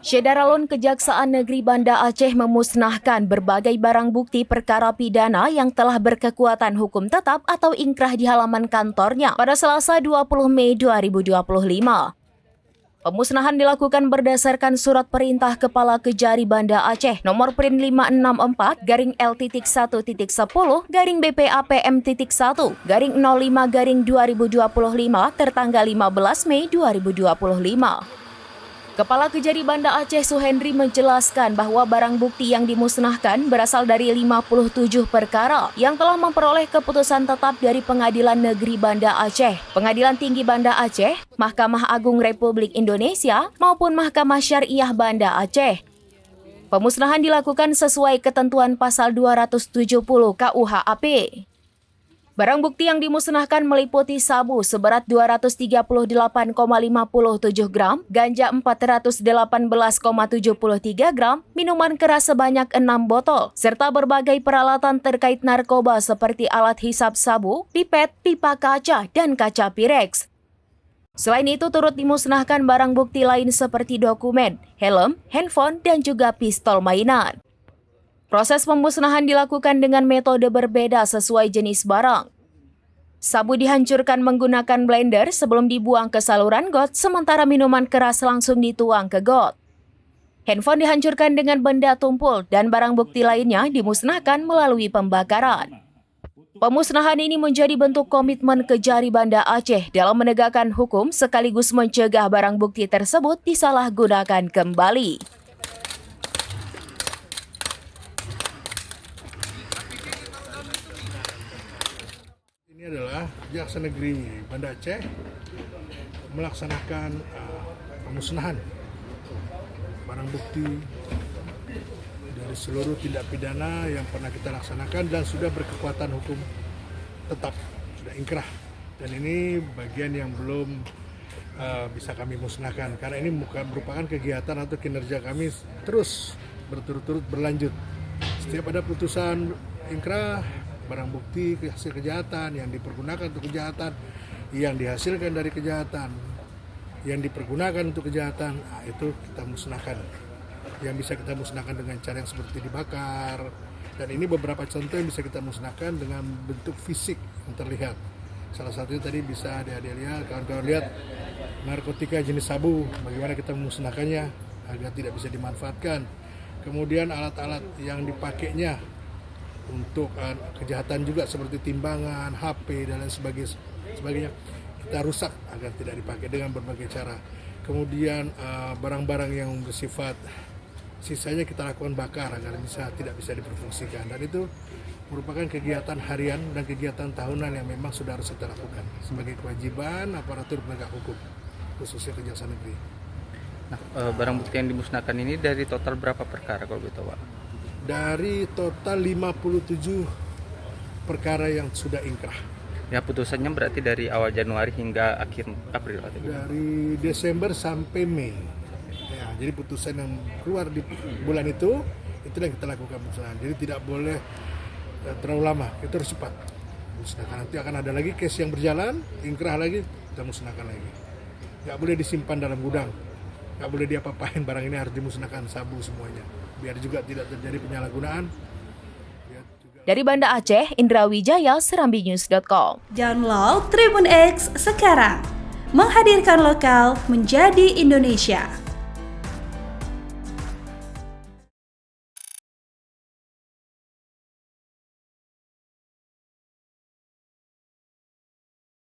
Syederalun Kejaksaan Negeri Banda Aceh memusnahkan berbagai barang bukti perkara pidana yang telah berkekuatan hukum tetap atau ingkrah di halaman kantornya pada Selasa 20 Mei 2025. Pemusnahan dilakukan berdasarkan surat perintah Kepala Kejari Banda Aceh nomor Prin 564-LT-1.10-BPAPM.1-05-2025 tertanggal 15 Mei 2025. Kepala Kejari Banda Aceh Suhendri menjelaskan bahwa barang bukti yang dimusnahkan berasal dari 57 perkara yang telah memperoleh keputusan tetap dari Pengadilan Negeri Banda Aceh, Pengadilan Tinggi Banda Aceh, Mahkamah Agung Republik Indonesia, maupun Mahkamah Syariah Banda Aceh. Pemusnahan dilakukan sesuai ketentuan pasal 270 KUHAP. Barang bukti yang dimusnahkan meliputi sabu seberat 238,57 gram, ganja 418,73 gram, minuman keras sebanyak 6 botol, serta berbagai peralatan terkait narkoba seperti alat hisap sabu, pipet, pipa kaca, dan kaca Pirex. Selain itu turut dimusnahkan barang bukti lain seperti dokumen, helm, handphone, dan juga pistol mainan. Proses pemusnahan dilakukan dengan metode berbeda sesuai jenis barang. Sabu dihancurkan menggunakan blender sebelum dibuang ke saluran got, sementara minuman keras langsung dituang ke got. Handphone dihancurkan dengan benda tumpul dan barang bukti lainnya dimusnahkan melalui pembakaran. Pemusnahan ini menjadi bentuk komitmen Kejari Banda Aceh dalam menegakkan hukum sekaligus mencegah barang bukti tersebut disalahgunakan kembali. Ini adalah Kejaksaan Negeri Banda Aceh melaksanakan pemusnahan barang bukti dari seluruh tindak pidana yang pernah kita laksanakan dan sudah berkekuatan hukum tetap, sudah ingkrah. Dan ini bagian yang belum bisa kami musnahkan karena ini merupakan kegiatan atau kinerja kami terus berturut-turut berlanjut. Setiap ada putusan ingkrah, barang bukti hasil kejahatan yang dipergunakan untuk kejahatan, yang dihasilkan dari kejahatan, yang dipergunakan untuk kejahatan, itu kita musnahkan. Yang bisa kita musnahkan dengan cara yang seperti dibakar, dan ini beberapa contoh yang bisa kita musnahkan dengan bentuk fisik yang terlihat. Salah satunya tadi bisa adik-adik lihat, kawan-kawan lihat narkotika jenis sabu, bagaimana kita memusnahkannya agar tidak bisa dimanfaatkan. Kemudian alat-alat yang dipakainya untuk kejahatan juga seperti timbangan, HP, dan lain sebagainya kita rusak agar tidak dipakai dengan berbagai cara. Kemudian barang-barang yang bersifat sisanya kita lakukan bakar agar tidak bisa diperfungsikan, dan itu merupakan kegiatan harian dan kegiatan tahunan yang memang sudah harus kita lakukan sebagai kewajiban aparatur penegak hukum khususnya Kejaksaan Negeri. Nah, barang bukti yang dimusnahkan ini dari total berapa perkara kalau begitu, Pak? Dari total 57 perkara yang sudah ingkrah. Ya, putusannya berarti dari awal Januari hingga akhir April atau gimana? Dari Desember sampai Mei. Ya, jadi putusan yang keluar di bulan itu yang kita lakukan musnahan. Jadi tidak boleh terlalu lama, itu harus cepat musnahkan. Nanti akan ada lagi case yang berjalan, ingkrah lagi, kita musnahkan lagi. Nggak boleh disimpan dalam gudang, nggak boleh diapa-apain, barang ini harus dimusnahkan, sabu semuanya, biar juga tidak terjadi penyalahgunaan. Dari Banda Aceh, Indra Wijaya, serambinews.com. Download Tribun X sekarang, menghadirkan lokal menjadi Indonesia.